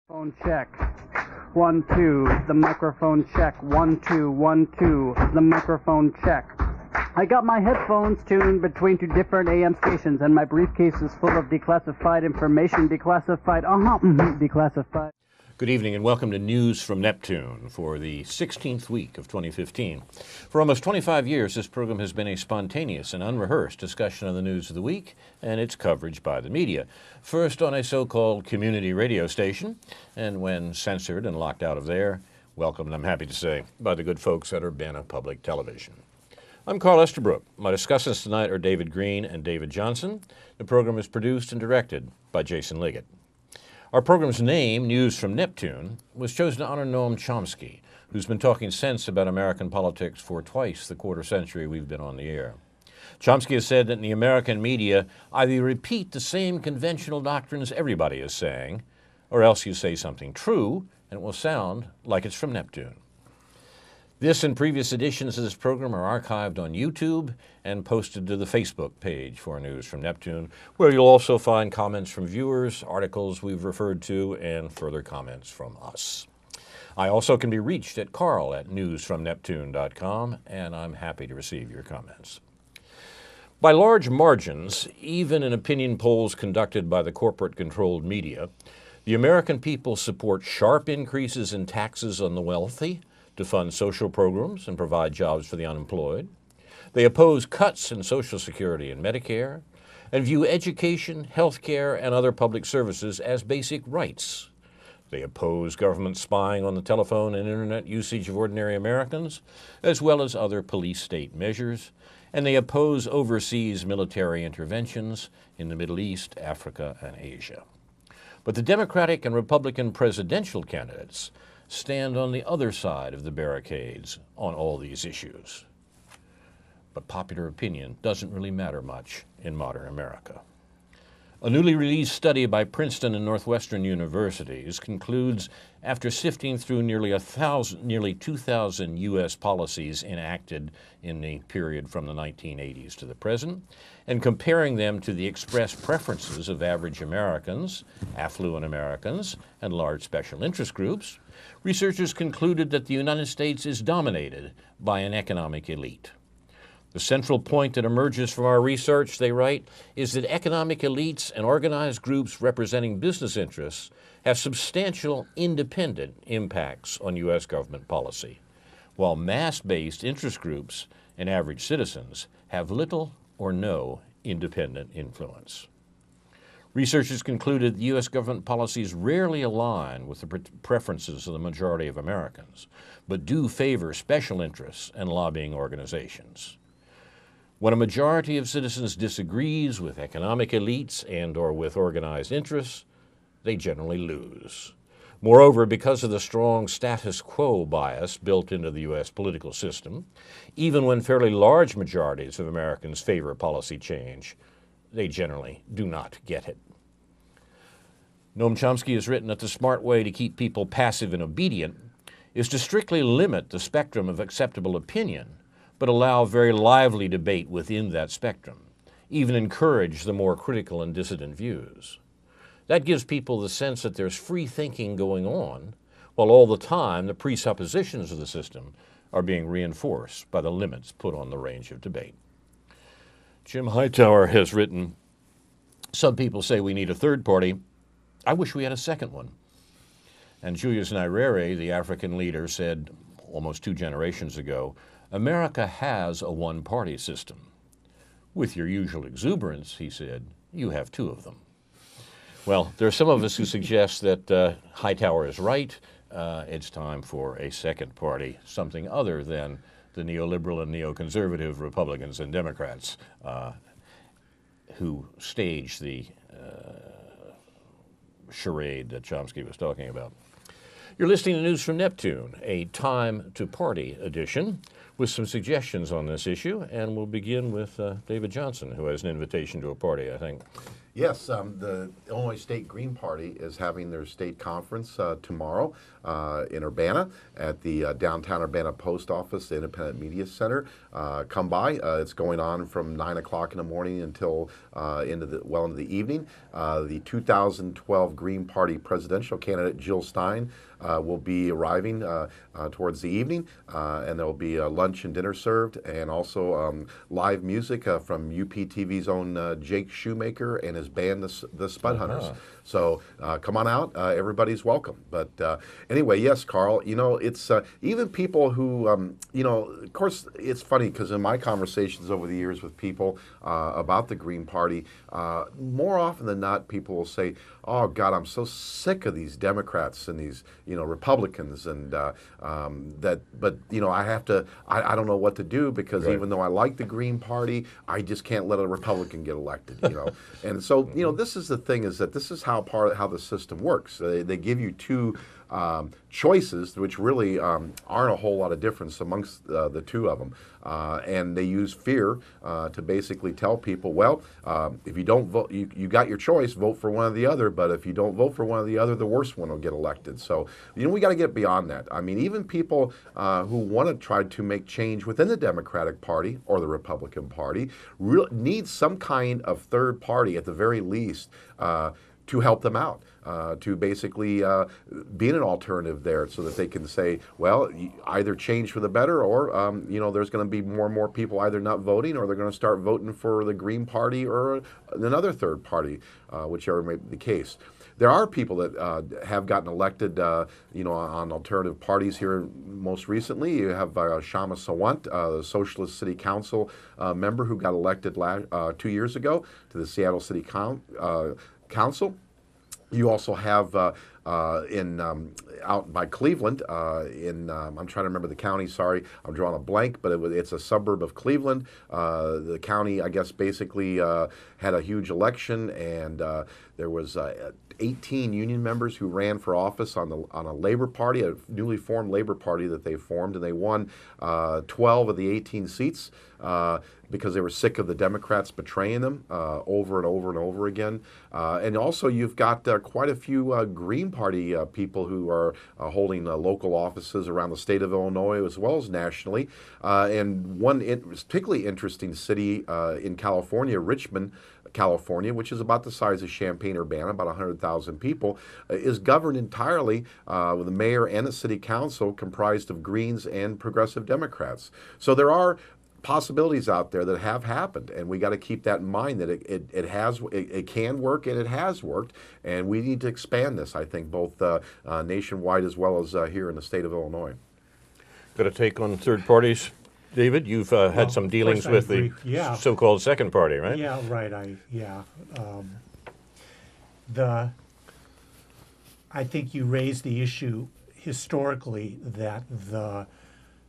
Phone check. 1, 2. The microphone check. 1, 2, 1, 2. The microphone check. I got my headphones tuned between two different AM stations, and my briefcase is full of declassified information. Declassified. Good evening and welcome to News from Neptune for the 16th week of 2015. For almost 25 years, this program has been a spontaneous and unrehearsed discussion of the news of the week and its coverage by the media. First on a so-called community radio station, and when censored and locked out of there, welcomed, I'm happy to say, by the good folks at Urbana Public Television. I'm Carl Estabrook. My discussants tonight are David Green and David Johnson. The program is produced and directed by Jason Liggett. Our program's name, News from Neptune, was chosen to honor Noam Chomsky, who's been talking sense about American politics for twice the quarter century we've been on the air. Chomsky has said that in the American media, either you repeat the same conventional doctrines everybody is saying, or else you say something true, and it will sound like it's from Neptune. This and previous editions of this program are archived on YouTube and posted to the Facebook page for News from Neptune, where you'll also find comments from viewers, articles we've referred to, and further comments from us. I also can be reached at carl@newsfromneptune.com, and I'm happy to receive your comments. By large margins, even in opinion polls conducted by the corporate-controlled media, the American people support sharp increases in taxes on the wealthy, to fund social programs and provide jobs for the unemployed. They oppose cuts in Social Security and Medicare, and view education, health care, and other public services as basic rights. They oppose government spying on the telephone and internet usage of ordinary Americans, as well as other police state measures, and they oppose overseas military interventions in the Middle East, Africa, and Asia. But the Democratic and Republican presidential candidates stand on the other side of the barricades on all these issues. But popular opinion doesn't really matter much in modern America. A newly released study by Princeton and Northwestern universities concludes, after sifting through nearly 2,000 U.S. policies enacted in the period from the 1980s to the present, and comparing them to the expressed preferences of average Americans, affluent Americans, and large special interest groups, researchers concluded that the United States is dominated by an economic elite. The central point that emerges from our research, they write, is that economic elites and organized groups representing business interests have substantial independent impacts on U.S. government policy, while mass-based interest groups and average citizens have little or no independent influence. Researchers concluded that U.S. government policies rarely align with the preferences of the majority of Americans, but do favor special interests and lobbying organizations. When a majority of citizens disagrees with economic elites and/or with organized interests, they generally lose. Moreover, because of the strong status quo bias built into the U.S. political system, even when fairly large majorities of Americans favor policy change, they generally do not get it. Noam Chomsky has written that the smart way to keep people passive and obedient is to strictly limit the spectrum of acceptable opinion, but allow very lively debate within that spectrum, even encourage the more critical and dissident views. That gives people the sense that there's free thinking going on, while all the time the presuppositions of the system are being reinforced by the limits put on the range of debate. Jim Hightower has written, "Some people say we need a third party. I wish we had a second one." And Julius Nyerere, the African leader, said almost 2 generations ago, "America has a one-party system. With your usual exuberance," he said, "you have 2 of them." Well, there are some of us who suggest that Hightower is right. It's time for a second party, something other than the neoliberal and neoconservative Republicans and Democrats who staged the charade that Chomsky was talking about. You're listening to News from Neptune, a Time to Party edition, with some suggestions on this issue, and we'll begin with David Johnson, who has an invitation to a party, I think. Yes, the Illinois State Green Party is having their state conference tomorrow in Urbana at the downtown Urbana Post Office, the Independent Media Center. Come by. It's going on from 9 o'clock in the morning until into the evening. The 2012 Green Party presidential candidate Jill Stein will be arriving towards the evening, and there will be lunch and dinner served, and also live music from UPTV's own Jake Shoemaker and his band, the Spud Hunters. So come on out. Everybody's welcome. But anyway, yes, Carl, it's even people who, of course, it's funny because in my conversations over the years with people about the Green Party, more often than not, people will say, oh, God, I'm so sick of these Democrats and these, Republicans, and but I don't know what to do because right. Even though I like the Green Party, I just can't let a Republican get elected, And so, this is the thing, is that this is how the system works. They give you two choices, which really aren't a whole lot of difference amongst the two of them. And they use fear to basically tell people, well, if you don't vote, you got your choice, vote for one or the other, but if you don't vote for one or the other, the worst one will get elected. So, we got to get beyond that. I mean, even people who want to try to make change within the Democratic Party or the Republican Party need some kind of third party, at the very least, to help them out, to basically be an alternative there so that they can say, well, either change for the better or, there's going to be more and more people either not voting or they're going to start voting for the Green Party or another third party, whichever may be the case. There are people that have gotten elected, on alternative parties here most recently. You have Shama Sawant, the Socialist City Council member who got elected 2 years ago to the Seattle City Council. You also have out by Cleveland, I'm trying to remember the county, sorry, I'm drawing a blank, but it's a suburb of Cleveland. The county, I guess, basically had a huge election, and there was 18 union members who ran for office on a Labor Party, a newly formed Labor Party that they formed, and they won 12 of the 18 seats because they were sick of the Democrats betraying them over and over and over again. And also you've got quite a few Green Party people who are holding local offices around the state of Illinois as well as nationally. And one particularly interesting city in California, Richmond, California, which is about the size of Champaign-Urbana, about 100,000 people, is governed entirely with the mayor and the city council comprised of Greens and progressive Democrats. So there are possibilities out there that have happened, and we got to keep that in mind, that it can work and it has worked, and we need to expand this, I think, both nationwide as well as here in the state of Illinois. Got a take on third parties? David, you've had some dealings with the so-called second party, right? Yeah, right. I think you raised the issue historically that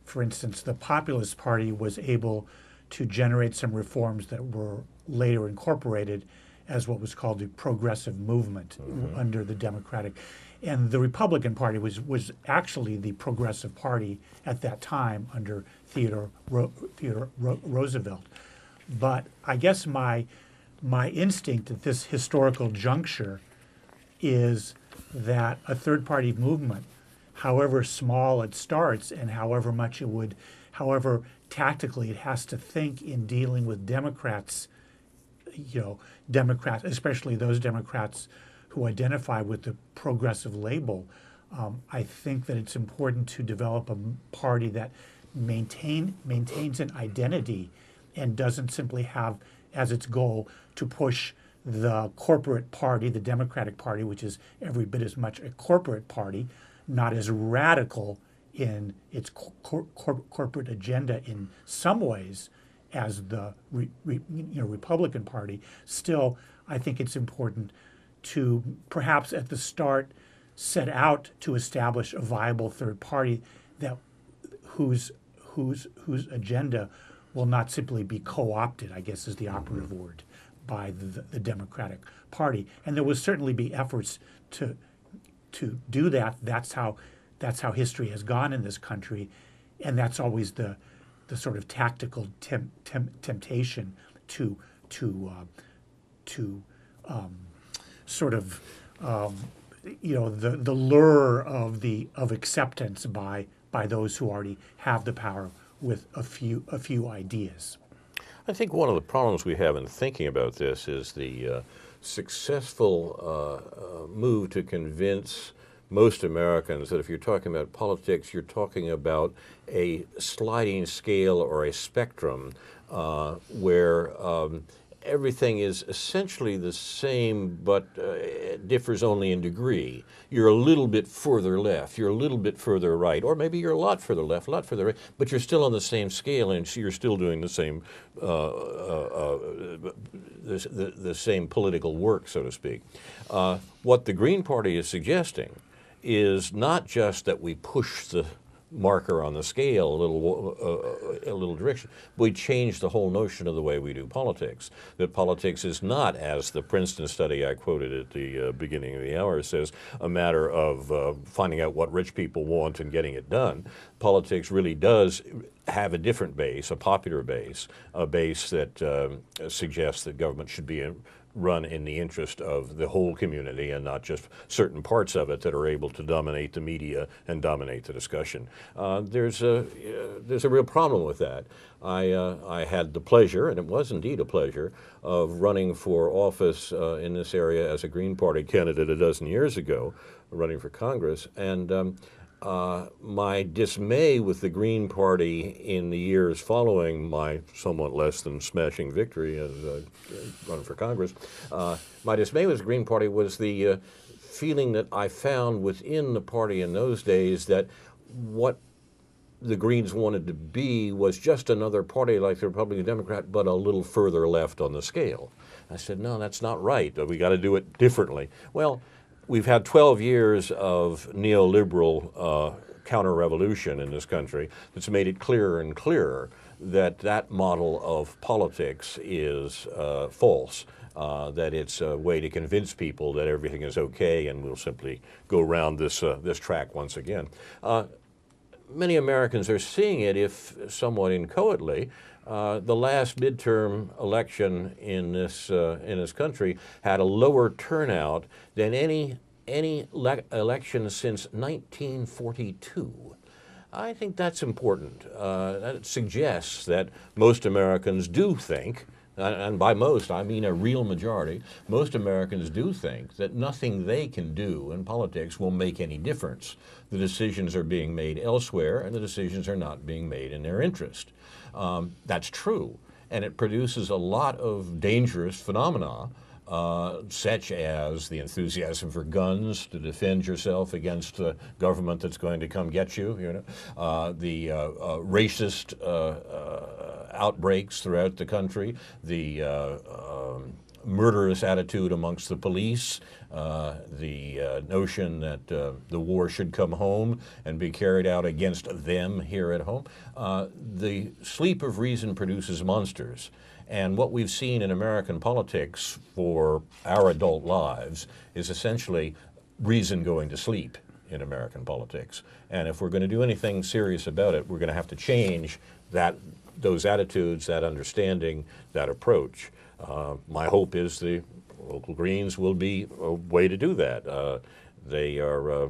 for instance, the Populist Party was able to generate some reforms that were later incorporated as what was called the progressive movement under the Democratic. And the Republican Party was actually the progressive party at that time under Theodore Roosevelt. But I guess my instinct at this historical juncture is that a third party movement, however small it starts and however tactically it has to think in dealing with Democrats, especially those Democrats who identify with the progressive label, I think that it's important to develop a party that maintains an identity and doesn't simply have as its goal to push the corporate party, the Democratic Party, which is every bit as much a corporate party, not as radical in its corporate agenda in some ways as the Republican Party. Still, I think it's important to perhaps at the start set out to establish a viable third party that whose agenda will not simply be co-opted, I guess is the operative word, by the Democratic Party. And there will certainly be efforts to do that. That's how history has gone in this country, and that's always the sort of tactical temptation to sort of the lure of acceptance by those who already have the power with a few ideas. I think one of the problems we have in thinking about this is the successful move to convince most Americans that if you're talking about politics, you're talking about a sliding scale or a spectrum where everything is essentially the same, but it differs only in degree. You're a little bit further left, you're a little bit further right, or maybe you're a lot further left, a lot further right, but you're still on the same scale and you're still doing the same the same political work, so to speak. What the Green Party is suggesting is not just that we push the marker on the scale a little direction. We change the whole notion of the way we do politics. That politics is not, as the Princeton study I quoted at the beginning of the hour says, a matter of finding out what rich people want and getting it done. Politics really does have a different base, a popular base, a base that suggests that government should be run in the interest of the whole community and not just certain parts of it that are able to dominate the media and dominate the discussion. There's a real problem with that. I had the pleasure, and it was indeed a pleasure, of running for office in this area as a Green Party candidate a dozen years ago, running for Congress, and my dismay with the Green Party in the years following my somewhat less than smashing victory as running for Congress, my dismay with the Green Party was the feeling that I found within the party in those days that what the Greens wanted to be was just another party like the Republican Democrat, but a little further left on the scale. I said, no, that's not right. We got to do it differently. Well, we've had 12 years of neoliberal counter-revolution in this country that's made it clearer and clearer that that model of politics is false, that it's a way to convince people that everything is okay and we'll simply go around this track once again. Many Americans are seeing it, if somewhat inchoately. The last midterm election in this country had a lower turnout than any election since 1942. I think that's important. That suggests that most Americans do think, and by most I mean a real majority, most Americans do think that nothing they can do in politics will make any difference. The decisions are being made elsewhere, and the decisions are not being made in their interest. That's true, and it produces a lot of dangerous phenomena, such as the enthusiasm for guns to defend yourself against the government that's going to come get you, the racist outbreaks throughout the country, the murderous attitude amongst the police, the notion that the war should come home and be carried out against them here at home. The sleep of reason produces monsters. And what we've seen in American politics for our adult lives is essentially reason going to sleep in American politics. And if we're going to do anything serious about it, we're going to have to change those attitudes, that understanding, that approach. My hope is the local Greens will be a way to do that. They are a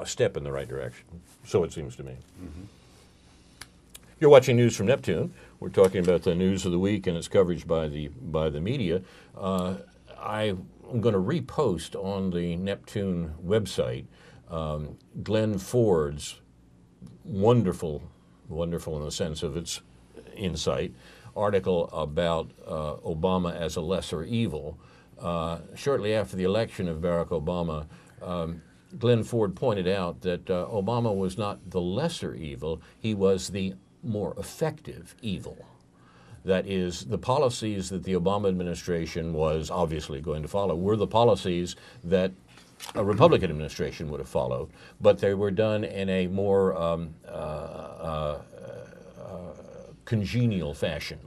step in the right direction, so it seems to me. Mm-hmm. You're watching News from Neptune. We're talking about the news of the week and its coverage by the media. I'm going to repost on the Neptune website Glenn Ford's wonderful in the sense of its insight, article about Obama as a lesser evil. Shortly after the election of Barack Obama, Glenn Ford pointed out that Obama was not the lesser evil, he was the more effective evil. That is, the policies that the Obama administration was obviously going to follow were the policies that a Republican administration would have followed, but they were done in a more congenial fashion.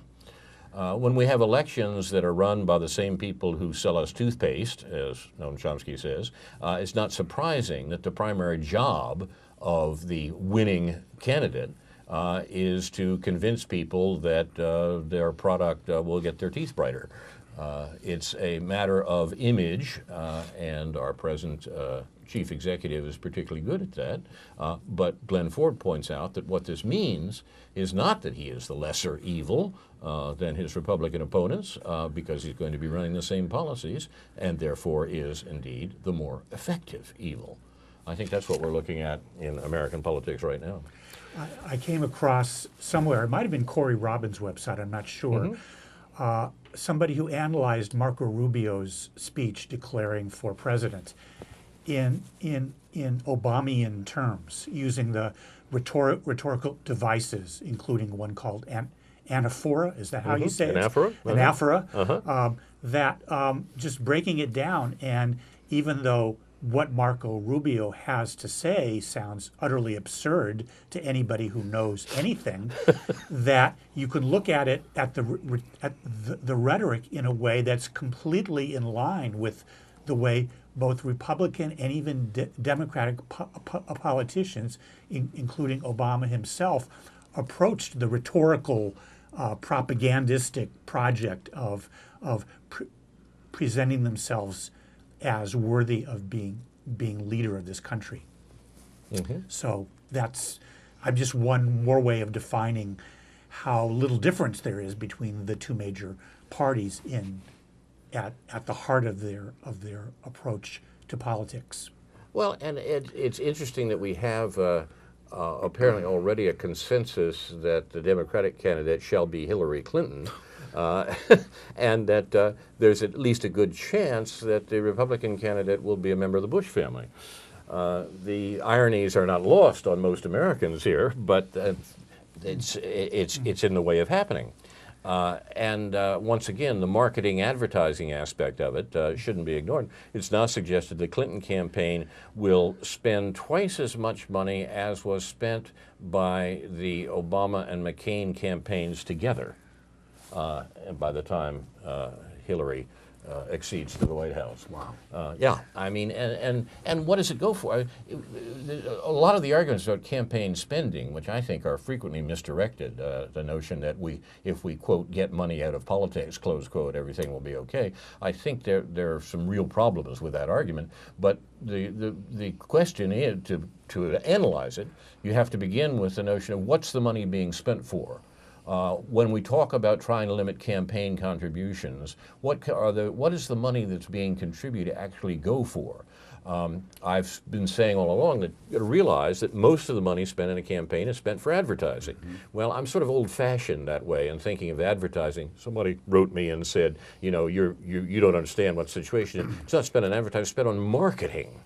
When we have elections that are run by the same people who sell us toothpaste, as Noam Chomsky says, it's not surprising that the primary job of the winning candidate is to convince people that their product will get their teeth brighter. It's a matter of image, and our present chief executive is particularly good at that. But Glenn Ford points out that what this means is not that he is the lesser evil than his Republican opponents, because he's going to be running the same policies, and therefore is indeed the more effective evil. I think that's what we're looking at in American politics right now. I came across somewhere, it might have been Corey Robbins' website, I'm not sure, somebody who analyzed Marco Rubio's speech declaring for president in Obamian terms, using the rhetorical devices, including one called anaphora. Is that how you say Anaphora? it? Anaphora. That just breaking it down, and even though what Marco Rubio has to say sounds utterly absurd to anybody who knows anything, that you can look at it at the rhetoric in a way that's completely in line with the way both Republican and even Democratic politicians, including Obama himself, approached the rhetorical, propagandistic project of presenting themselves as worthy of being leader of this country. So that's just one more way of defining how little difference there is between the two major parties at the heart of their approach to politics. Well, and it's interesting that we have apparently already a consensus that the Democratic candidate shall be Hillary Clinton. And that there's at least a good chance that the Republican candidate will be a member of the Bush family. The ironies are not lost on most Americans here, but it's in the way of happening. And once again, the marketing advertising aspect of it shouldn't be ignored. It's now suggested the Clinton campaign will spend twice as much money as was spent by the Obama and McCain campaigns together. And by the time Hillary accedes to the White House. Wow. Yeah, I mean, and what does it go for? A lot of the arguments about campaign spending, which I think are frequently misdirected, the notion that if we, quote, get money out of politics, close quote, everything will be okay. I think there are some real problems with that argument. But the question is, to analyze it, you have to begin with the notion of what's the money being spent for? When we talk about trying to limit campaign contributions, what is the money that's being contributed actually go for? I've been saying all along that you got to realize that most of the money spent in a campaign is spent for advertising. Well, I'm sort of old-fashioned that way in thinking of advertising. Somebody wrote me and said, you know, you don't understand what the situation is. It's not spent on advertising, it's spent on marketing,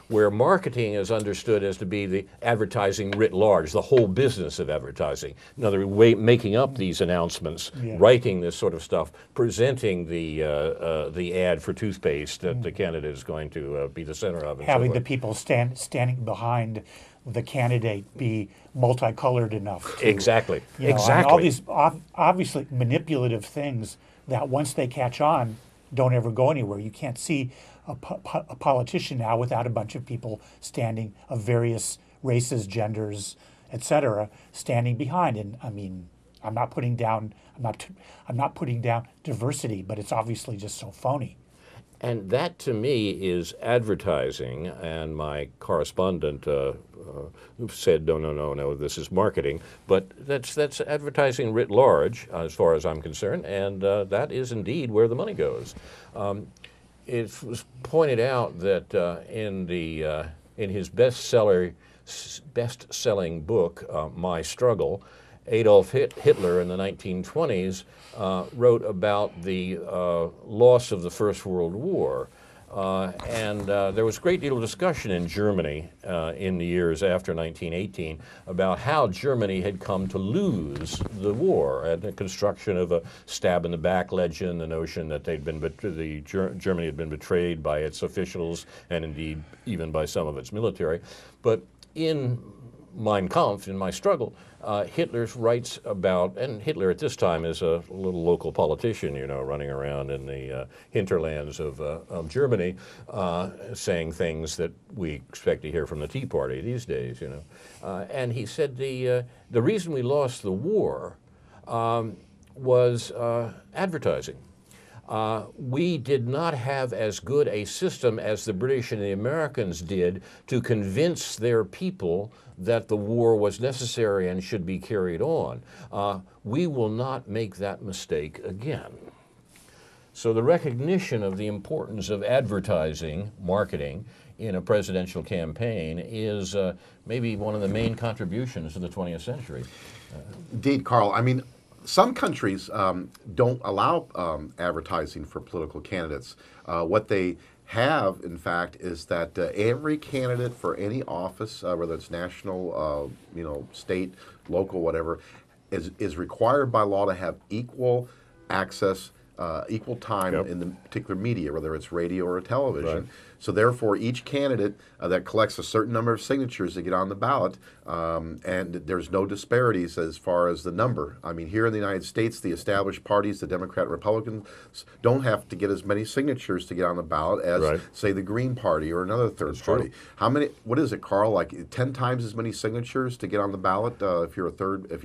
where marketing is understood as to be the advertising writ large, the whole business of advertising. In other words, making up these announcements, writing this sort of stuff, presenting the ad for toothpaste that the candidate is going to be the center of. Having the people standing behind the candidate be multicolored enough. Exactly. You know, exactly. all these obviously manipulative things that once they catch on, don't ever go anywhere. You can't see a politician now without a bunch of people standing of various races, genders, etc., standing behind. And I mean, I'm not putting down diversity, but it's obviously just so phony. And that, to me, is advertising. And my correspondent said, no, this is marketing. But that's advertising writ large, as far as I'm concerned. And that is indeed where the money goes. It was pointed out that in his best-selling book, My Struggle, Adolf Hitler in the 1920s wrote about the loss of the First World War. And there was a great deal of discussion in Germany in the years after 1918 about how Germany had come to lose the war, and the construction of a stab-in-the-back legend, the notion that Germany had been betrayed by its officials and indeed even by some of its military. But in Mein Kampf, in My Struggle, Hitler writes about, and Hitler at this time is a little local politician, you know, running around in the hinterlands of Germany, saying things that we expect to hear from the Tea Party these days, you know. And he said the reason we lost the war was advertising. we did not have as good a system as the British and the Americans did to convince their people that the war was necessary and should be carried on. We will not make that mistake again. So the recognition of the importance of advertising, marketing, in a presidential campaign is maybe one of the main contributions to the 20th century. Indeed, Carl. I mean, some countries don't allow advertising for political candidates. What they have, in fact, is that every candidate for any office, whether it's national, state, local, whatever, is required by law to have equal access, equal time in the particular media, whether it's radio or television. Right. So therefore, each candidate that collects a certain number of signatures to get on the ballot, and there's no disparities as far as the number. I mean, here in the United States, the established parties, the Democrat and Republicans, don't have to get as many signatures to get on the ballot as, say, the Green Party or another third party. How many? What is it, Carl? Like 10 times as many signatures to get on the ballot if you're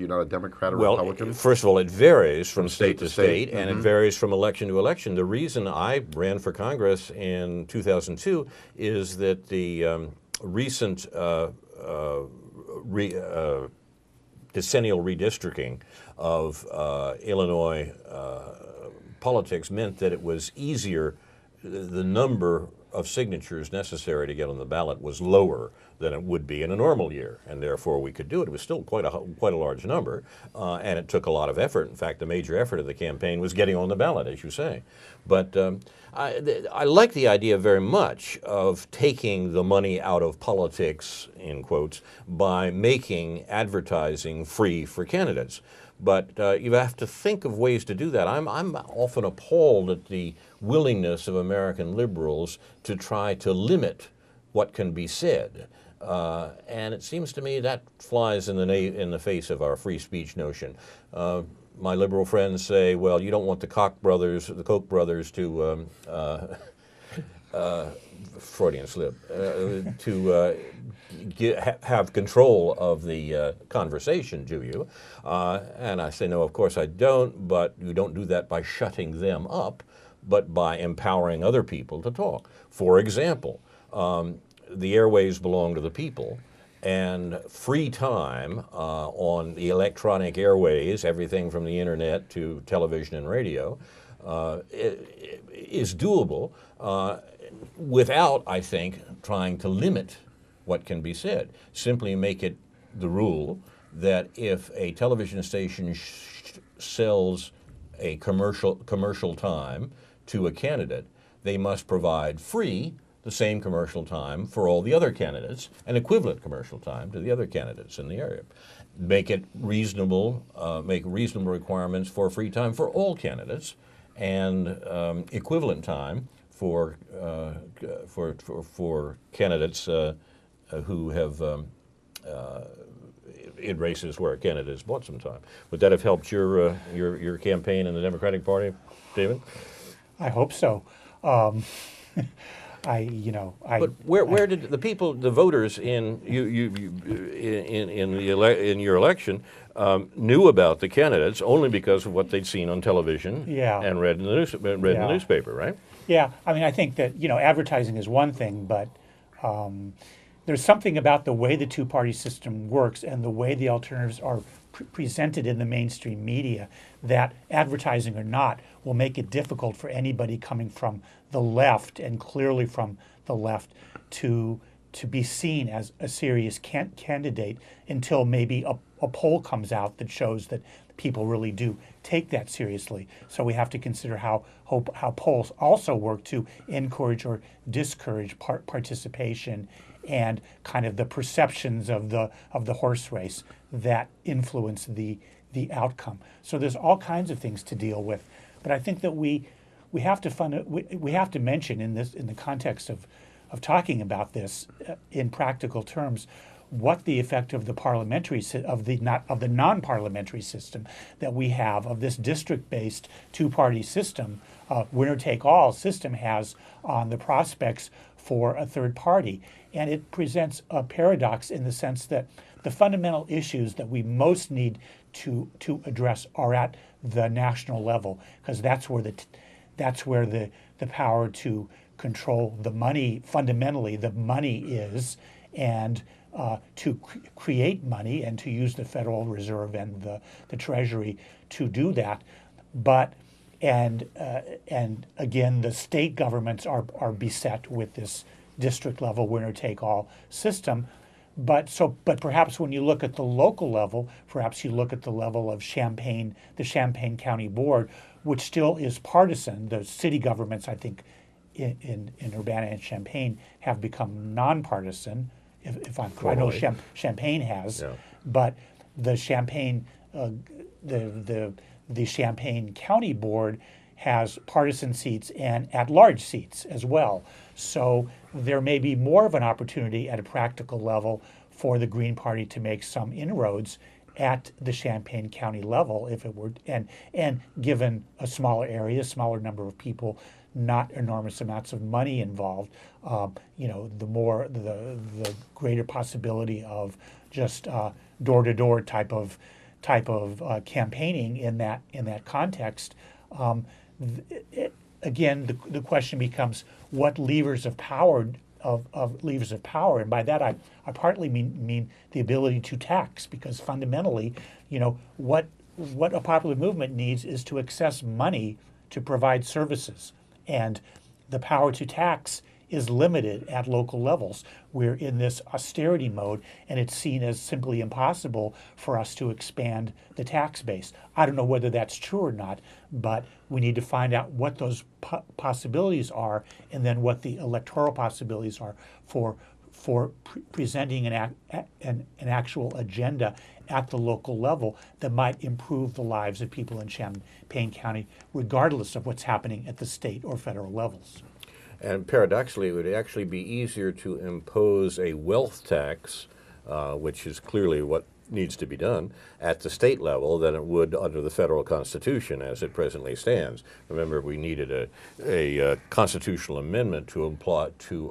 not a Democrat or Republican? First of all, it varies from state to state, and it varies from election to election. The reason I ran for Congress in 2002 is that the recent decennial redistricting of Illinois politics meant that it was easier, the number of signatures necessary to get on the ballot was lower than it would be in a normal year, and therefore we could do it. It was still quite a large number, and it took a lot of effort. In fact, the major effort of the campaign was getting on the ballot, as you say. But I like the idea very much of taking the money out of politics, in quotes, by making advertising free for candidates. But you have to think of ways to do that. I'm often appalled at the willingness of American liberals to try to limit what can be said. And it seems to me that flies in the face of our free speech notion. My liberal friends say, well, you don't want the Koch brothers to Freudian slip, to have control of the conversation, do you? And I say, no, of course I don't, but you don't do that by shutting them up, but by empowering other people to talk. For example, the airwaves belong to the people, and free time on the electronic airways, everything from the internet to television and radio, is doable without, I think, trying to limit what can be said. Simply make it the rule that if a television station sells a commercial time to a candidate, they must provide free the same commercial time for all the other candidates, an equivalent commercial time to the other candidates in the area. Make it reasonable, make reasonable requirements for free time for all candidates, and equivalent time for candidates who have in races where a candidate has bought some time. Would that have helped your campaign in the Democratic Party, David? I hope so. But where did the people, the voters in your election knew about the candidates only because of what they'd seen on television and read in the newspaper, right? Yeah, I mean, I think that advertising is one thing, but there's something about the way the two-party system works and the way the alternatives are presented in the mainstream media that, advertising or not, will make it difficult for anybody coming from the left, and clearly from the left, to be seen as a serious candidate until maybe a poll comes out that shows that people really do take that seriously. So we have to consider how polls also work to encourage or discourage participation, and kind of the perceptions of the horse race that influence the outcome. So there's all kinds of things to deal with, but I think that we have to mention in the context of talking about this in practical terms what the effect of the the non-parliamentary system that we have, of this district-based two-party system, winner-take-all system, has on the prospects for a third party. And it presents a paradox in the sense that the fundamental issues that we most need to address are at the national level, because that's where that's where the power to control the money, fundamentally the money is, and to create money and to use the Federal Reserve and the Treasury to do that. But and again, the state governments are beset with this district level winner take all system. But perhaps when you look at the local level, perhaps you look at the level of Champaign, the Champaign County Board, which still is partisan. The city governments, I think, in Urbana and Champaign have become nonpartisan. If I'm correct, I know Champaign has, Yeah. but the Champaign the Champaign County Board has partisan seats and at-large seats as well. So there may be more of an opportunity at a practical level for the Green Party to make some inroads at the Champaign County level, if it were, and given a smaller area, smaller number of people, not enormous amounts of money involved, the greater possibility of just door-to-door type of campaigning in that context. Again, the question becomes what levers of power and by that I partly mean the ability to tax, because fundamentally, what a popular movement needs is to access money to provide services, and the power to tax is limited at local levels. We're in this austerity mode, and it's seen as simply impossible for us to expand the tax base. I don't know whether that's true or not, but we need to find out what those possibilities are, and then what the electoral possibilities are for presenting an actual agenda at the local level that might improve the lives of people in Champaign County, regardless of what's happening at the state or federal levels. And paradoxically, it would actually be easier to impose a wealth tax, which is clearly what needs to be done, at the state level than it would under the federal Constitution as it presently stands. Remember, we needed a constitutional amendment to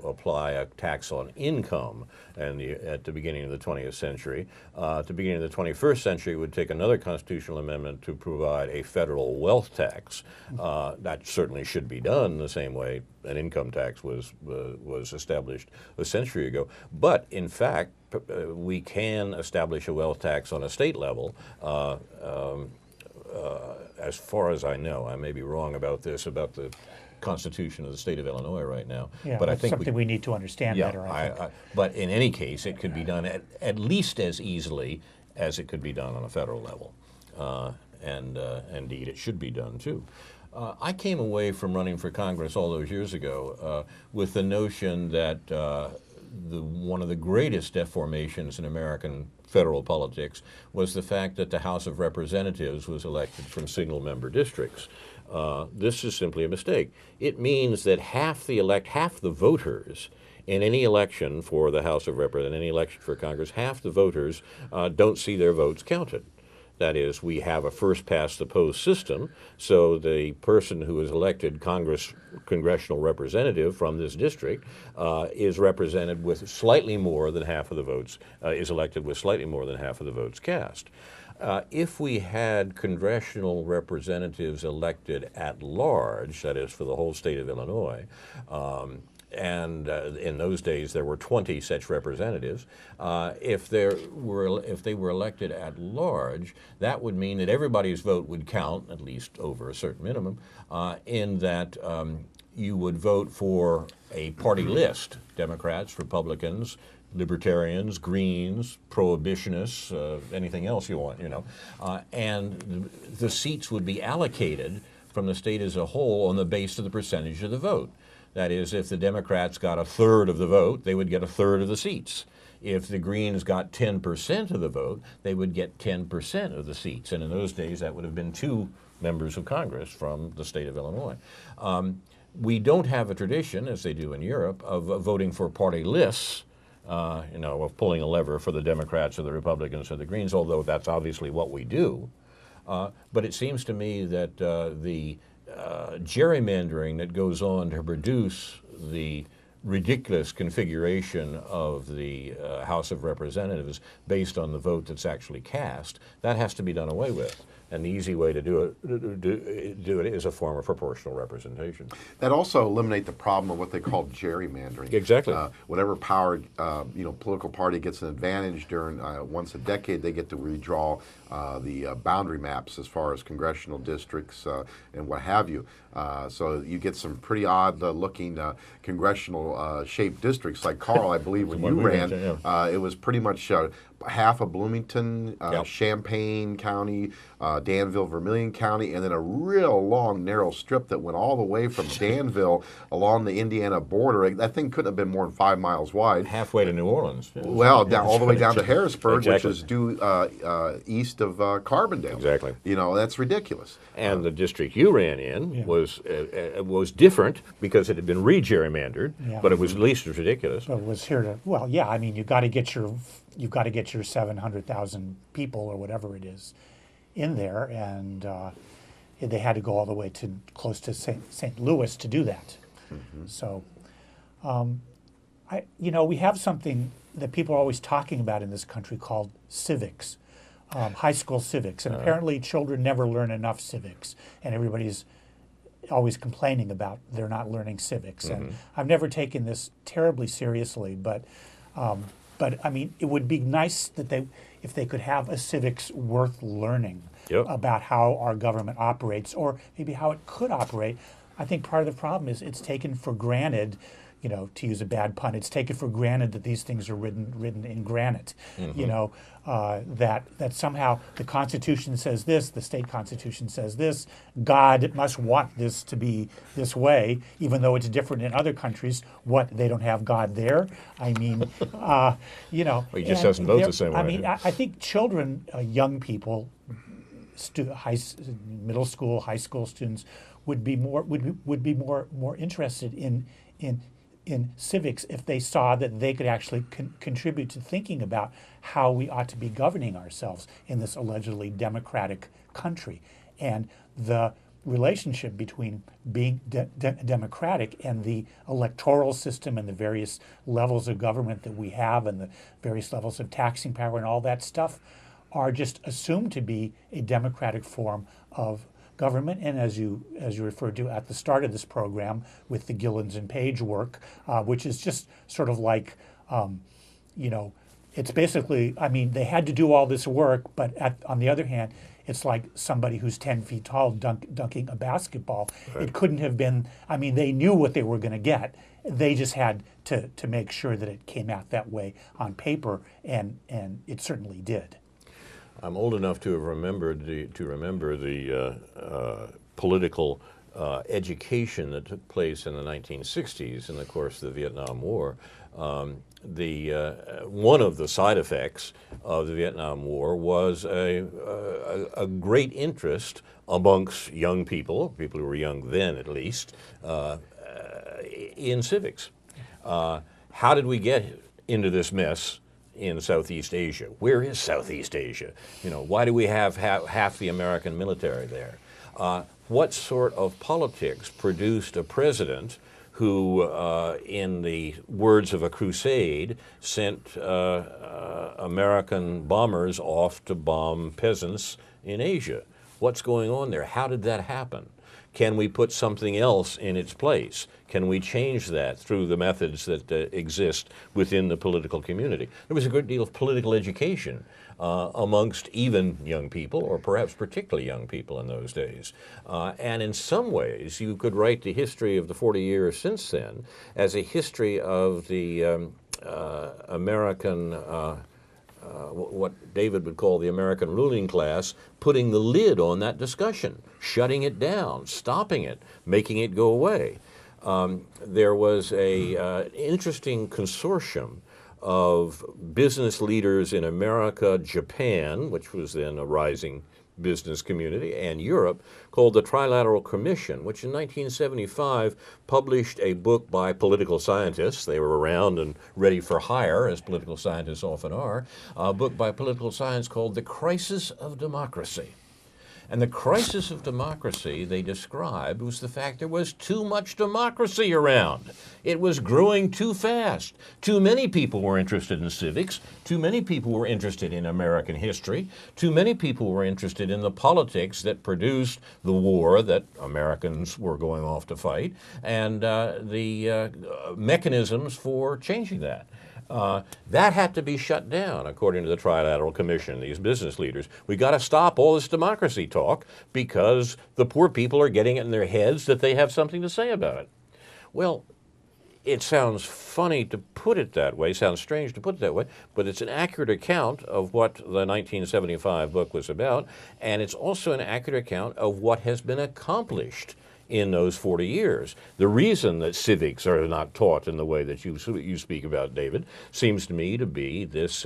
apply a tax on income at the beginning of the 20th century. At the beginning of the 21st century, it would take another constitutional amendment to provide a federal wealth tax. That certainly should be done the same way an income tax was established a century ago. But in fact, we can establish a wealth tax on a state level. As far as I know, I may be wrong about this, about the Constitution of the state of Illinois right now. Yeah, but I that's think something we need to understand better. I think. But in any case, it could be done at least as easily as it could be done on a federal level. And indeed, it should be done too. I came away from running for Congress all those years ago with the notion that one of the greatest deformations in American federal politics was the fact that the House of Representatives was elected from single-member districts. This is simply a mistake. It means that half the voters in any election for the House of Representatives, any election for Congress, half the voters don't see their votes counted. That is, we have a first-past-the-post system, so the person who is elected congressional representative from this district is represented with slightly more than half of the votes, is elected with slightly more than half of the votes cast. If we had congressional representatives elected at large, that is, for the whole state of Illinois, and in those days there were 20 such representatives. If they were elected at large, that would mean that everybody's vote would count, at least over a certain minimum, in that you would vote for a party list: Democrats, Republicans, Libertarians, Greens, Prohibitionists, anything else you want, and the seats would be allocated from the state as a whole on the basis of the percentage of the vote. That is, if the Democrats got a third of the vote, they would get a third of the seats. If the Greens got 10% of the vote, they would get 10% of the seats. And in those days, that would have been 2 members of Congress from the state of Illinois. We don't have a tradition, as they do in Europe, of voting for party lists, of pulling a lever for the Democrats or the Republicans or the Greens, although that's obviously what we do. But it seems to me that the gerrymandering that goes on to produce the ridiculous configuration of the House of Representatives based on the vote that's actually cast, that has to be done away with. And the easy way to do it is a form of proportional representation. That also eliminate the problem of what they call gerrymandering. Exactly. Whatever power, political party gets an advantage during once a decade, they get to redraw the boundary maps as far as congressional districts and what have you. So you get some pretty odd looking congressional shaped districts. Like Carl, I believe when you ran, it was pretty much half of Bloomington, Champaign County, Danville, Vermilion County, and then a real long, narrow strip that went all the way from Danville along the Indiana border. That thing couldn't have been more than 5 miles wide. Halfway to New Orleans. Well, all the way down to Harrisburg, which is due east of Carbondale. Exactly. That's ridiculous. And the district you ran in was different because it had been re-gerrymandered, but it was at least as ridiculous. But it was here to, well, yeah, I mean, you've got to get your 700,000 people or whatever it is in there, and they had to go all the way to close to St. Louis to do that. Mm-hmm. So, we have something that people are always talking about in this country called civics, high school civics, and apparently children never learn enough civics, and everybody's always complaining about they're not learning civics. Mm-hmm. And I've never taken this terribly seriously, but I mean, it would be nice that if they could have a civics worth learning about how our government operates, or maybe how it could operate. I think part of the problem is it's taken for granted, to use a bad pun, it's taken for granted that these things are written in granite. Mm-hmm. That somehow the Constitution says this, the state Constitution says this, God must want this to be this way, even though it's different in other countries. What, they don't have God there? I mean, Well, he just doesn't vote the same way. I mean, I think children, young people, middle school, high school students would be more interested in civics if they saw that they could actually contribute to thinking about how we ought to be governing ourselves in this allegedly democratic country. And the relationship between being democratic and the electoral system and the various levels of government that we have and the various levels of taxing power and all that stuff are just assumed to be a democratic form of government. And as you referred to at the start of this program with the Gillens and Page work, which is just sort of like, it's basically, I mean, they had to do all this work, but on the other hand, it's like somebody who's 10 feet tall dunking a basketball. Right. It couldn't have been, I mean, they knew what they were going to get. They just had to make sure that it came out that way on paper, and it certainly did. I'm old enough to have remember the political education that took place in the 1960s in the course of the Vietnam War. One of the side effects of the Vietnam War was a great interest amongst young people who were young then at least, in civics. How did we get into this mess in Southeast Asia? Where is Southeast Asia? Why do we have half the American military there? What sort of politics produced a president who, in the words of a crusade, sent American bombers off to bomb peasants in Asia? What's going on there? How did that happen? Can we put something else in its place? Can we change that through the methods that exist within the political community? There was a great deal of political education amongst even young people, or perhaps particularly young people in those days. And in some ways, you could write the history of the 40 years since then as a history of the American what David would call the American ruling class, putting the lid on that discussion, shutting it down, stopping it, making it go away. There was an interesting consortium of business leaders in America, Japan, which was then a rising business community, and Europe, called the Trilateral Commission, which in 1975 published a book by political scientists. They were around and ready for hire, as political scientists often are, a book by political science called The Crisis of Democracy. And the crisis of democracy they described was the fact there was too much democracy around. It was growing too fast. Too many people were interested in civics. Too many people were interested in American history. Too many people were interested in the politics that produced the war that Americans were going off to fight and the mechanisms for changing that. That had to be shut down, according to the Trilateral Commission, these business leaders. We got to stop all this democracy talk because the poor people are getting it in their heads that they have something to say about it. Well, it sounds funny to put it that way, sounds strange to put it that way, but it's an accurate account of what the 1975 book was about, and it's also an accurate account of what has been accomplished in those 40 years. The reason that civics are not taught in the way that you speak about, David, seems to me to be this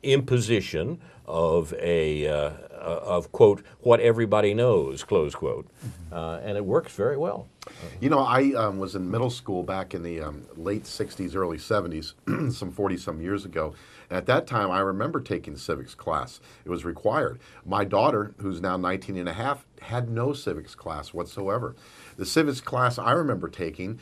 imposition of of, quote, what everybody knows, close quote. And it works very well. You know, I was in middle school back in the late 60s, early 70s, some 40-some years ago. And at that time, I remember taking civics class. It was required. My daughter, who's now 19 and a half, had no civics class whatsoever. The civics class I remember taking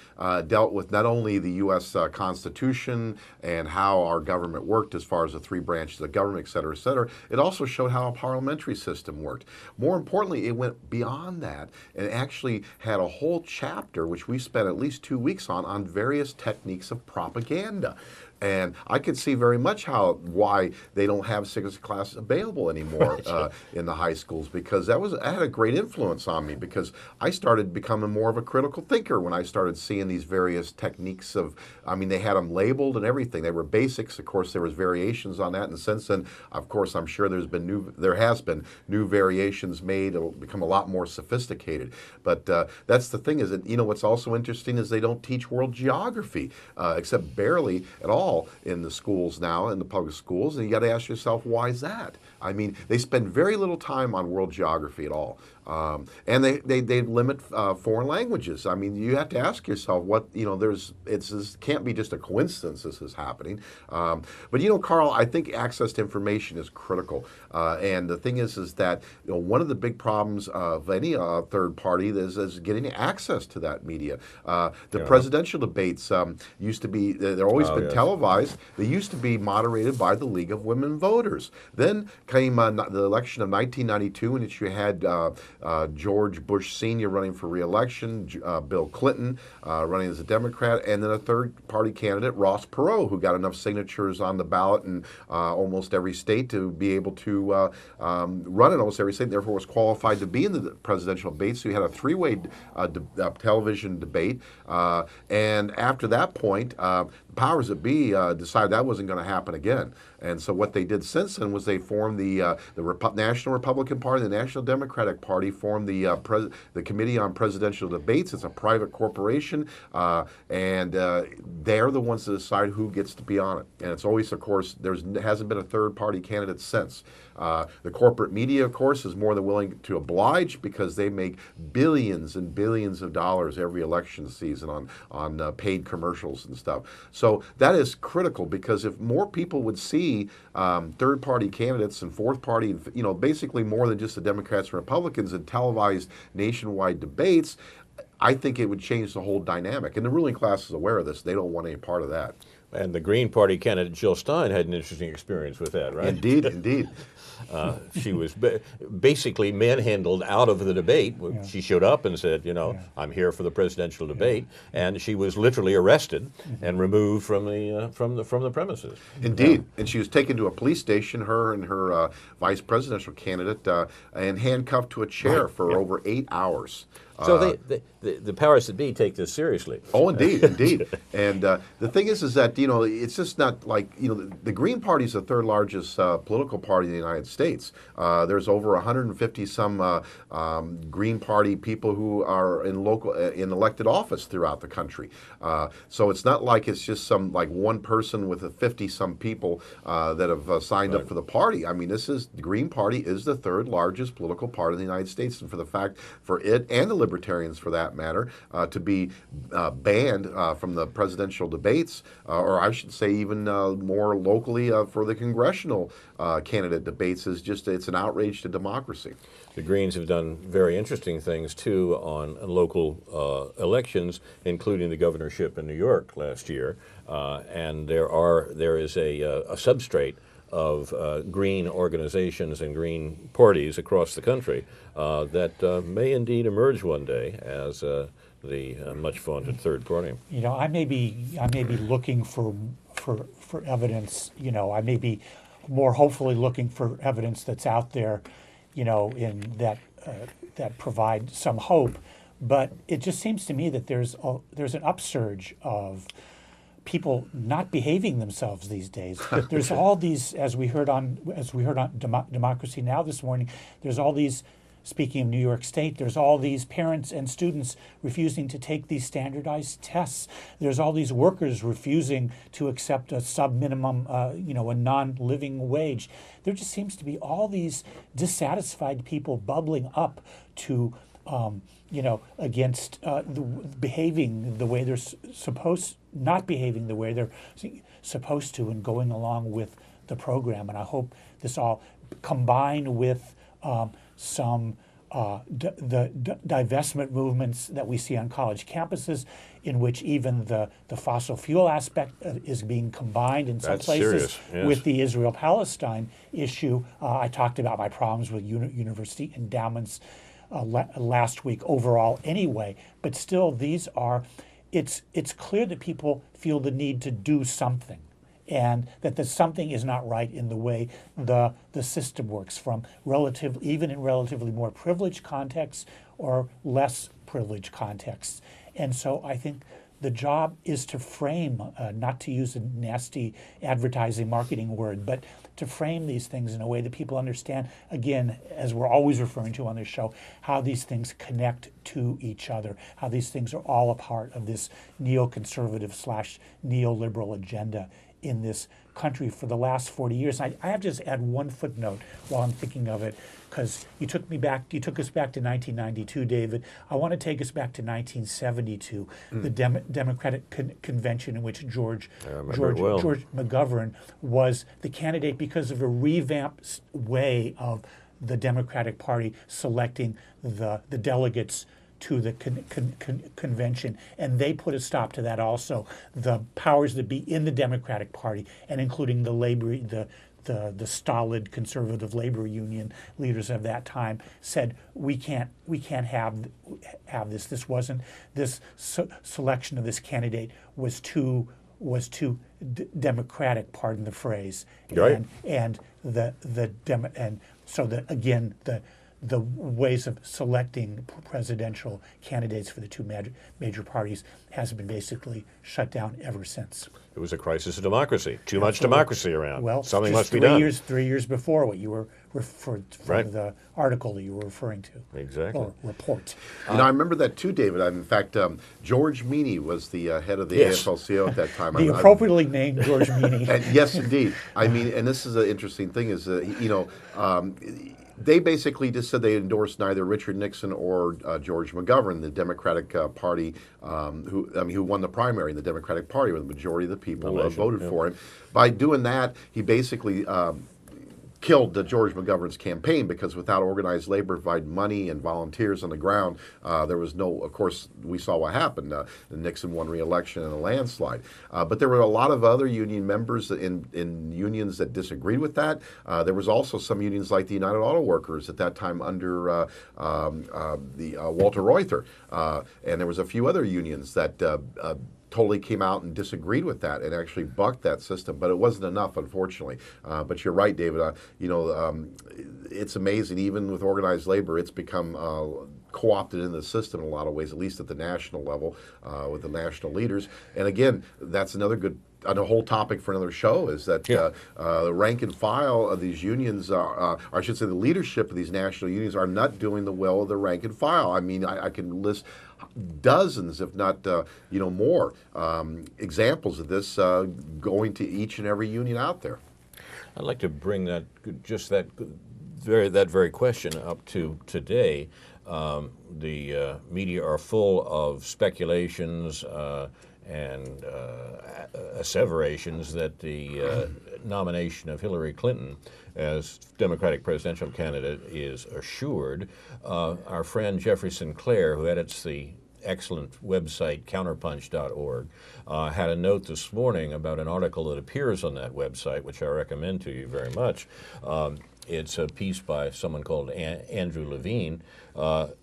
dealt with not only the U.S. Constitution and how our government worked as far as the three branches of government, et cetera, et cetera. It also showed how a parliamentary system worked. More importantly, it went beyond that and actually had a whole chapter, which we spent at least 2 weeks on various techniques of propaganda. And I could see very much why they don't have civics classes available anymore in the high schools, because that had a great influence on me, because I started becoming more of a critical thinker when I started seeing these various techniques of, I mean, they had them labeled and everything. They were basics. Of course, there was variations on that. And since then, of course, I'm sure there has been new variations made. It'll become a lot more sophisticated. But that's the thing, is that, you know, what's also interesting is they don't teach world geography, except barely at all in the schools now, in the public schools, and you got to ask yourself, why is that? I mean, they spend very little time on world geography at all. And they limit foreign languages. I mean, you have to ask yourself what, you know, it can't be just a coincidence this is happening. But, you know, Carl, I think access to information is critical. And the thing is that, you know, one of the big problems of any third party is getting access to that media. The presidential debates used to be, they've always been televised. They used to be moderated by the League of Women Voters. Then came the election of 1992, in which you had George Bush Sr. running for re-election, Bill Clinton running as a Democrat, and then a third-party candidate, Ross Perot, who got enough signatures on the ballot in almost every state to be able to run in almost every state, and therefore was qualified to be in the presidential debate. So you had a three-way television debate. And after that point, the powers that be decided that wasn't going to happen again. And so what they did since then was they formed the National Republican Party, the National Democratic Party formed the Committee on Presidential Debates. It's a private corporation, and they're the ones that decide who gets to be on it. And it's always, of course, hasn't been a third-party candidate since. The corporate media, of course, is more than willing to oblige, because they make billions and billions of dollars every election season on paid commercials and stuff. So that is critical, because if more people would see third-party candidates and fourth-party, you know, basically more than just the Democrats and Republicans in televised nationwide debates, I think it would change the whole dynamic. And the ruling class is aware of this. They don't want any part of that. And the Green Party candidate Jill Stein had an interesting experience with that, right? Indeed, indeed. She was basically manhandled out of the debate. Yeah. She showed up and said, you know, I'm here for the presidential debate, and she was literally arrested and removed from the premises. Indeed, and she was taken to a police station, her and her vice presidential candidate, and handcuffed to a chair for over 8 hours. So the powers that be take this seriously. Oh, indeed, indeed. And the thing is that, you know, it's just not like, you know, the Green Party is the third largest political party in the United States. There's over 150 some Green Party people who are in elected office throughout the country. So it's not like it's just some like one person with 50 some people that have signed up for the party. I mean, the Green Party is the third largest political party in the United States, and for it and the libertarians for that matter, to be banned from the presidential debates, or I should say even more locally for the congressional candidate debates, is just, it's an outrage to democracy. The Greens have done very interesting things, too, on local elections, including the governorship in New York last year. And there is a substrate of green organizations and green parties across the country that may indeed emerge one day as the much vaunted third party. You know, I may be looking for evidence. You know, I may be more hopefully looking for evidence that's out there, you know, in that provide some hope. But it just seems to me that there's an upsurge of people not behaving themselves these days. That there's all these, as we heard on Democracy Now! This morning, there's all these. Speaking of New York State, there's all these parents and students refusing to take these standardized tests. There's all these workers refusing to accept a sub-minimum, a non-living wage. There just seems to be all these dissatisfied people bubbling up to, against behaving the way they're not behaving the way they're supposed to, and going along with the program. And I hope this all combined with some the divestment movements that we see on college campuses, in which even the fossil fuel aspect is being combined in some places serious, yes. with the Israel-Palestine issue. I talked about my problems with university endowments last week overall anyway, but still it's clear that people feel the need to do something, and that the something is not right in the way the system works, from even in relatively more privileged contexts or less privileged contexts. And so I think the job is to frame, not to use a nasty advertising marketing word, but to frame these things in a way that people understand, again, as we're always referring to on this show, how these things connect to each other, how these things are all a part of this neoconservative / neoliberal agenda in this country for the last 40 years. I have to just add one footnote while I'm thinking of it, because you took us back to 1992, David. I want to take us back to 1972, the Democratic Convention in which George McGovern was the candidate because of a revamped way of the Democratic Party selecting the delegates to the convention, and they put a stop to that also. The powers that be in the Democratic Party, and including the stolid conservative labor union leaders of that time, said we can't have this. This wasn't, this selection of this candidate was too democratic, pardon the phrase, right. and so the ways of selecting presidential candidates for the two major parties has been basicly shut down ever since. It was a crisis of democracy. Too much democracy around. Well, something just must be done. 3 years before what you were from Right. the article that you were referring to. Exactly. Or report. I remember that too, David. In fact, George Meany was the head of the Yes. AFL-CIO at that time. The appropriately named George Meany. Yes, indeed. I mean, and this is an interesting thing, is they basically just said they endorsed neither Richard Nixon or George McGovern, the Democratic Party, who won the primary in the Democratic Party, where the majority of the people voted for him. By doing that, he basically killed George McGovern's campaign, because without organized labor providing money and volunteers on the ground, there was no, of course, we saw what happened. Nixon won re-election in a landslide. But there were a lot of other union members in unions that disagreed with that. There was also some unions like the United Auto Workers at that time under Walter Reuther. And there was a few other unions that totally came out and disagreed with that and actually bucked that system, but it wasn't enough, unfortunately. But you're right, David. It's amazing. Even with organized labor, it's become co-opted in the system in a lot of ways, at least at the national level, with the national leaders. And again, that's another good. A whole topic for another show is that the rank and file of these unions, or I should say the leadership of these national unions, are not doing the well of the rank and file. I mean, I can list dozens, if not more, examples of this going to each and every union out there. I'd like to bring that very question up to today. The media are full of speculations and asseverations that the nomination of Hillary Clinton as Democratic presidential candidate is assured. Our friend Jeffrey Sinclair, who edits the excellent website counterpunch.org, had a note this morning about an article that appears on that website, which I recommend to you very much. It's a piece by someone called Andrew Levine,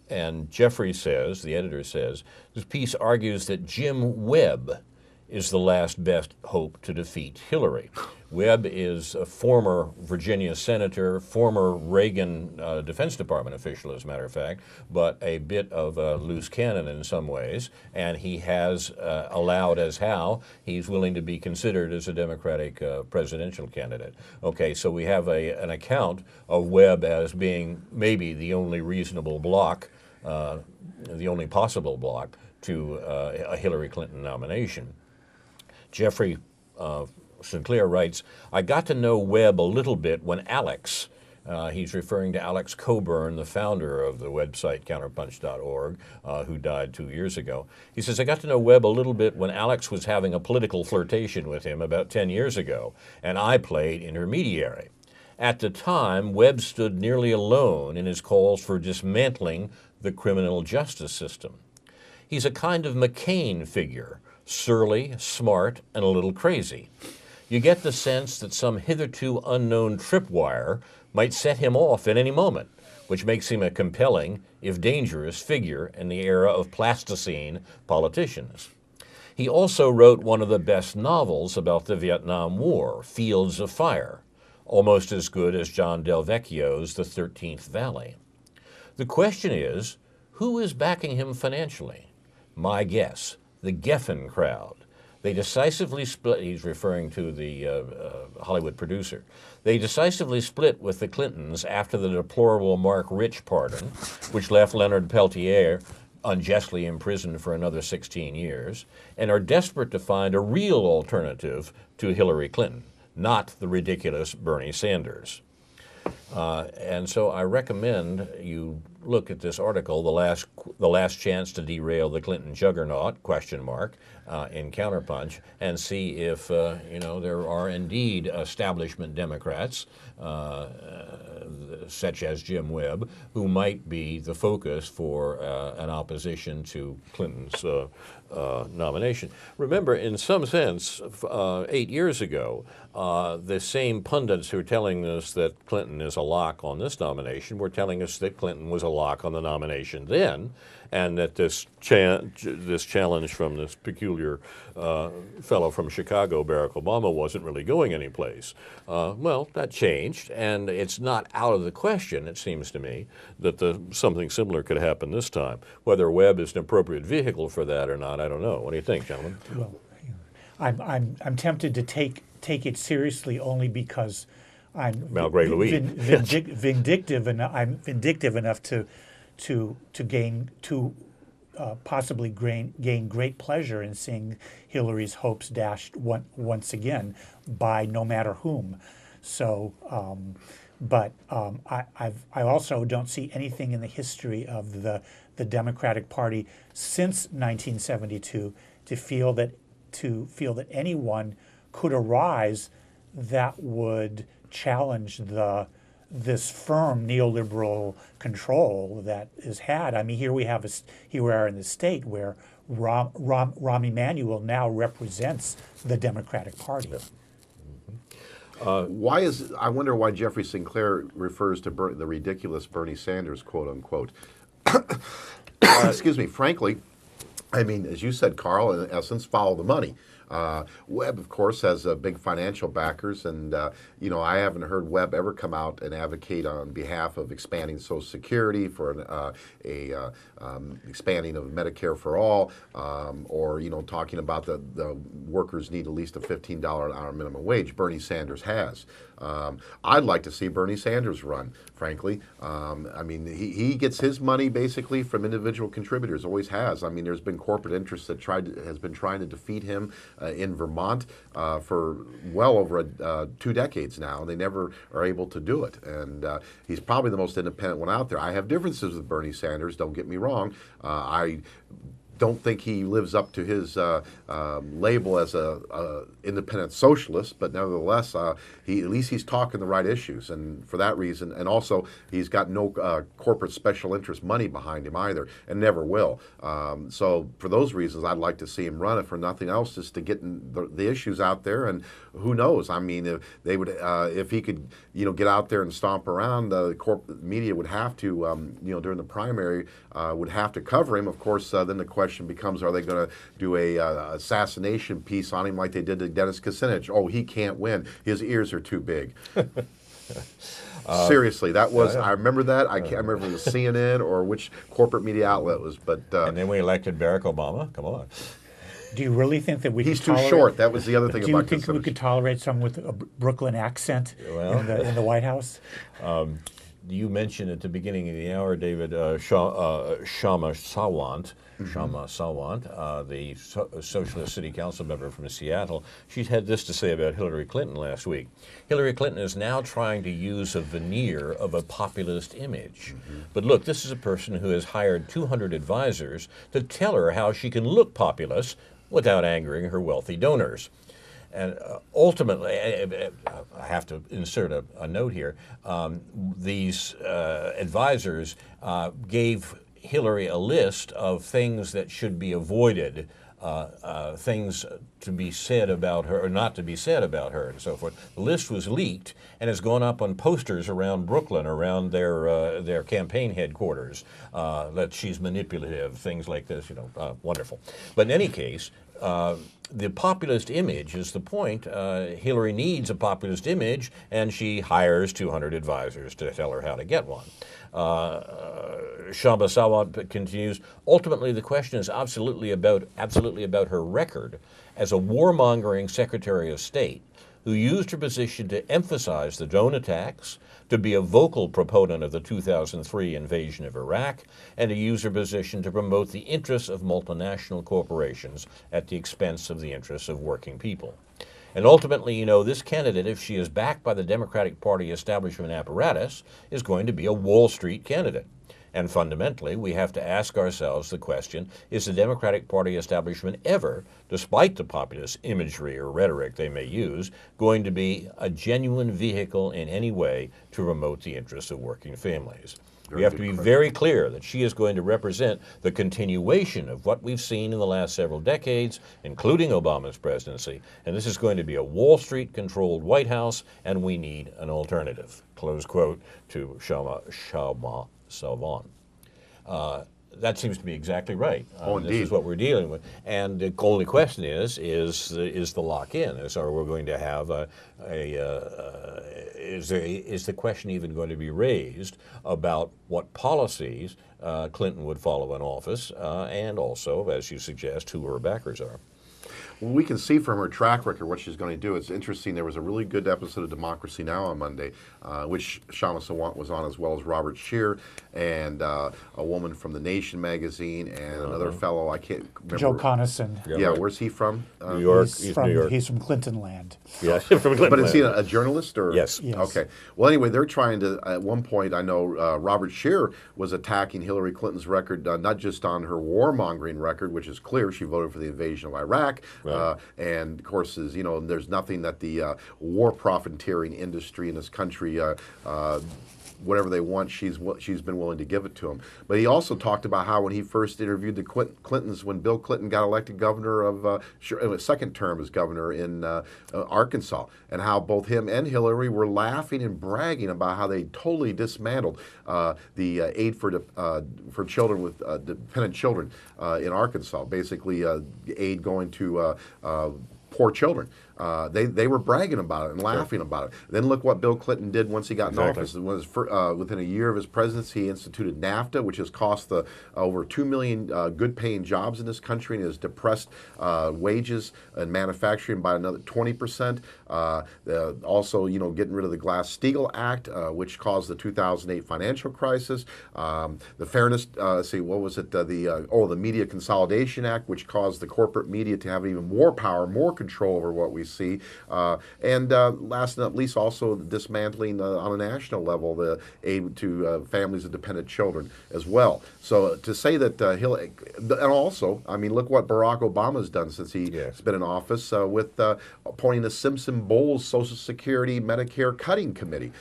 and Jeffrey says, the editor says, this piece argues that Jim Webb is the last best hope to defeat Hillary. Webb is a former Virginia senator, former Reagan Defense Department official, as a matter of fact, but a bit of a loose cannon in some ways, and he has allowed as how he's willing to be considered as a Democratic presidential candidate. Okay, so we have an account of Webb as being maybe the only reasonable block, the only possible block to a Hillary Clinton nomination. Jeffrey Sinclair writes, I got to know Webb a little bit when Alex, he's referring to Alex Coburn, the founder of the website counterpunch.org, who died 2 years ago. He says, I got to know Webb a little bit when Alex was having a political flirtation with him about 10 years ago, and I played intermediary. At the time, Webb stood nearly alone in his calls for dismantling the criminal justice system. He's a kind of McCain figure, surly, smart, and a little crazy. You get the sense that some hitherto unknown tripwire might set him off at any moment, which makes him a compelling, if dangerous, figure in the era of plasticine politicians. He also wrote one of the best novels about the Vietnam War, Fields of Fire, almost as good as John Del Vecchio's The 13th Valley. The question is, who is backing him financially? My guess, the Geffen crowd. They decisively split, he's referring to the Hollywood producer, they decisively split with the Clintons after the deplorable Mark Rich pardon, which left Leonard Peltier unjustly imprisoned for another 16 years, and are desperate to find a real alternative to Hillary Clinton, not the ridiculous Bernie Sanders. And so I recommend you look at this article, The Last Chance to Derail the Clinton Juggernaut, ? In Counterpunch, and see if there are indeed establishment Democrats, such as Jim Webb, who might be the focus for an opposition to Clinton's nomination. Remember, in some sense, 8 years ago, the same pundits who are telling us that Clinton is a lock on this nomination were telling us that Clinton was a lock on the nomination then, and that this challenge from this peculiar fellow from Chicago, Barack Obama, wasn't really going anyplace. Well, that changed, and it's not out of the question, it seems to me, that something similar could happen this time. Whether Webb is an appropriate vehicle for that or not, I don't know. What do you think, gentlemen? Well, I'm tempted to take it seriously only because I'm vindictive enough to possibly gain great pleasure in seeing Hillary's hopes dashed once again by no matter whom. So, I also don't see anything in the history of the Democratic Party since 1972 to feel that anyone could arise that would challenge this firm neoliberal control that is had. I mean, here we are in the state where Rahm Emanuel now represents the Democratic Party. I wonder why Jeffrey Sinclair refers to the ridiculous Bernie Sanders, quote unquote. Excuse me. Frankly, I mean, as you said, Carl, in essence, follow the money. Webb, of course, has big financial backers, and I haven't heard Webb ever come out and advocate on behalf of expanding Social Security for expanding of Medicare for all, or talking about the workers need at least a $15 an hour minimum wage. Bernie Sanders has. I'd like to see Bernie Sanders run, frankly. I mean, he gets his money basically from individual contributors, always has. I mean, there's been corporate interests that has been trying to defeat him in Vermont for well over 2 decades now, and they never are able to do it. And he's probably the most independent one out there. I have differences with Bernie Sanders, don't get me wrong. I don't think he lives up to his label as a independent socialist, but nevertheless, at least he's talking the right issues, and for that reason, and also he's got no corporate special interest money behind him either, and never will. So for those reasons, I'd like to see him run, if for nothing else, just to get the issues out there. And who knows? I mean, if they would, if he could, get out there and stomp around, the corporate media would have to, during the primary, would have to cover him. Of course, then the question becomes, are they going to do a assassination piece on him like they did to Dennis Kucinich? Oh, he can't win. His ears are too big. Seriously, that was, I remember that. I can't remember if it was CNN or which corporate media outlet it was, but... and then we elected Barack Obama. Come on. Do you really think that we He's could too tolerate, short. That was the other thing do you about think Kucinich. we could tolerate someone with a Brooklyn accent in the White House? You mentioned at the beginning of the hour, David, Shama Sawant, the socialist city council member from Seattle. She had this to say about Hillary Clinton last week. Hillary Clinton is now trying to use a veneer of a populist image. But look, this is a person who has hired 200 advisors to tell her how she can look populist without angering her wealthy donors. And ultimately, I have to insert a note here. These advisors gave Hillary a list of things that should be avoided, things to be said about her or not to be said about her, and so forth. The list was leaked and has gone up on posters around Brooklyn, around their campaign headquarters. That she's manipulative, things like this. Wonderful. But in any case. The populist image is the point. Hillary needs a populist image, and she hires 200 advisors to tell her how to get one. Shama Sawant continues, ultimately the question is absolutely about her record as a warmongering Secretary of State who used her position to emphasize the drone attacks, to be a vocal proponent of the 2003 invasion of Iraq, and to use her position to promote the interests of multinational corporations at the expense of the interests of working people. And ultimately, this candidate, if she is backed by the Democratic Party establishment apparatus, is going to be a Wall Street candidate. And fundamentally, we have to ask ourselves the question, is the Democratic Party establishment ever, despite the populist imagery or rhetoric they may use, going to be a genuine vehicle in any way to promote the interests of working families? We have to be very clear that she is going to represent the continuation of what we've seen in the last several decades, including Obama's presidency, and this is going to be a Wall Street-controlled White House, and we need an alternative. Close quote to Shama Sawant. That seems to be exactly right. Indeed. This is what we're dealing with. And the only question is the lock-in? Are we going to have is the question even going to be raised about what policies Clinton would follow in office, and also, as you suggest, who her backers are? Well, we can see from her track record what she's going to do. It's interesting. There was a really good episode of Democracy Now! On Monday, which Shama Sawant was on, as well as Robert Scheer and a woman from The Nation magazine and another fellow, I can't remember. Joe Conason. Yeah, right. Where's he from? New York. He's New York. He's from Clinton land. Yeah, from Clinton. But is he a journalist? Or? Yes. Okay. Well, anyway, they're trying to, at one point, I know Robert Scheer was attacking Hillary Clinton's record, not just on her warmongering record, which is clear. She voted for the invasion of Iraq. Right. And of course, there's nothing that the war profiteering industry in this country, whatever they want, she's been willing to give it to them. But he also talked about how when he first interviewed the Clintons, when Bill Clinton got elected governor of second term as governor in Arkansas, and how both him and Hillary were laughing and bragging about how they totally dismantled the aid for children with dependent children in Arkansas. Basically, aid going to poor children. they were bragging about it and laughing about it. Then look what Bill Clinton did once he got in office. Within a year of his presidency, he instituted NAFTA, which has cost over 2 million good-paying jobs in this country and has depressed wages and manufacturing by another 20%. Also, getting rid of the Glass-Steagall Act, which caused the 2008 financial crisis. The Fairness, what was it? The Media Consolidation Act, which caused the corporate media to have even more power, more control over what we see. And last but not least, also dismantling on a national level the aid to families of dependent children as well. So to say that Hillary, and also, look what Barack Obama's done since he's been in office with appointing the Simpson-Bowles Social Security Medicare Cutting Committee.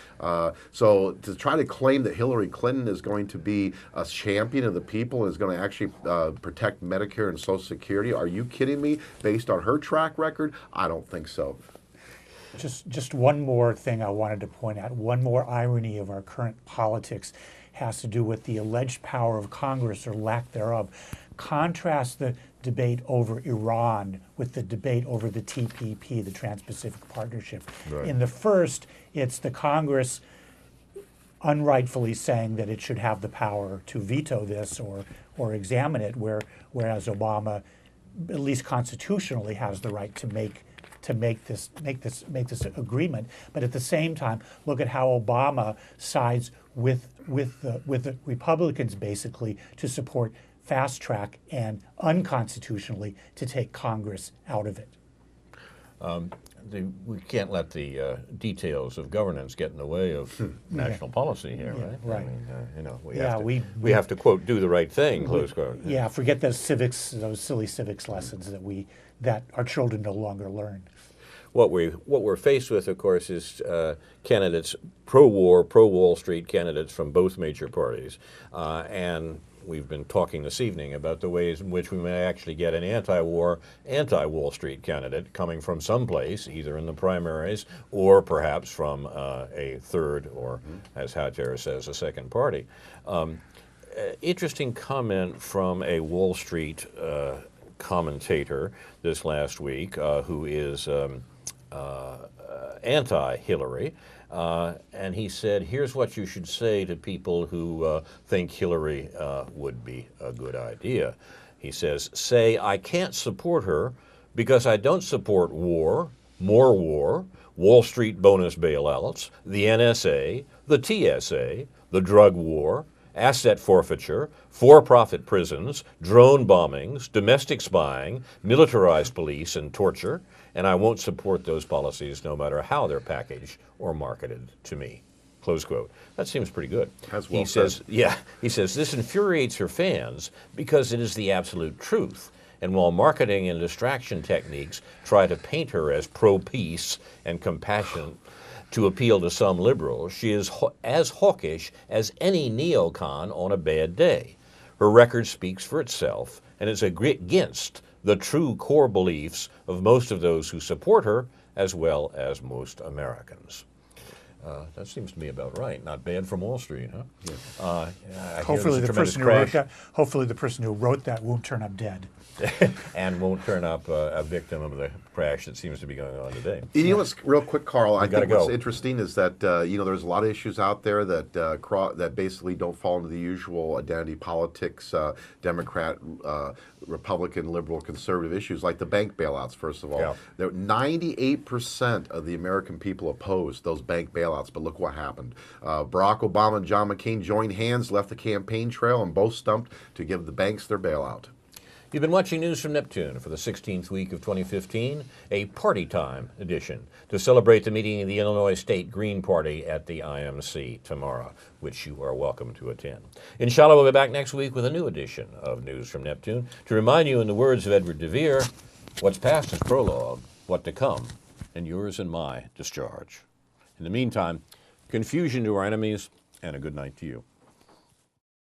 So to try to claim that Hillary Clinton is going to be a champion of the people and is going to actually protect Medicare and Social Security, are you kidding me? Based on her track record, I don't think so. Just one more thing I wanted to point out. One more irony of our current politics has to do with the alleged power of Congress or lack thereof. Contrast the debate over Iran with the debate over the TPP, the Trans-Pacific Partnership. Right. In the first, it's the Congress unrightfully saying that it should have the power to veto this or examine it, whereas Obama, at least constitutionally, has the right to make this agreement. But at the same time, look at how Obama sides with the Republicans basically to support fast track and unconstitutionally to take Congress out of it. We can't let the details of governance get in the way of national policy here, right? Right. We have to quote, do the right thing, close quote. Yeah, forget those silly civics lessons that our children no longer learn. What we're faced with, of course, is candidates pro-war, pro-Wall Street candidates from both major parties, and we've been talking this evening about the ways in which we may actually get an anti-war, anti-Wall Street candidate coming from someplace, either in the primaries or perhaps from a third or, as Hatter says, a second party. Interesting comment from a Wall Street commentator this last week who is anti-Hillary. And he said, here's what you should say to people who think Hillary would be a good idea. He says, say, I can't support her because I don't support war, more war, Wall Street bonus bailouts, the NSA, the TSA, the drug war, asset forfeiture, for-profit prisons, drone bombings, domestic spying, militarized police, and torture, and I won't support those policies no matter how they're packaged or marketed to me. Close quote. That seems pretty good. He says, this infuriates her fans because it is the absolute truth. And while marketing and distraction techniques try to paint her as pro-peace and compassionate to appeal to some liberals, she is as hawkish as any neocon on a bad day. Her record speaks for itself and is against the true core beliefs of most of those who support her, as well as most Americans. That seems to me about right. Not bad from Wall Street, huh? Yeah. Hopefully the person who wrote that won't turn up dead. And won't turn up a victim of the crash that seems to be going on today. You know what's real quick, Carl? I think what's go. interesting is that there's a lot of issues out there that that basically don't fall into the usual identity politics, Democrat, Republican, liberal, conservative issues like the bank bailouts. First of all, Yeah. 98% of the American people opposed those bank bailouts, but look what happened. Barack Obama and John McCain joined hands, left the campaign trail, and both stumped to give the banks their bailout. You've been watching News from Neptune for the 16th week of 2015, a party time edition to celebrate the meeting of the Illinois State Green Party at the IMC tomorrow, which you are welcome to attend. Inshallah, we'll be back next week with a new edition of News from Neptune to remind you, in the words of Edward de Vere, what's past is prologue, what to come, and yours and my discharge. In the meantime, confusion to our enemies, and a good night to you.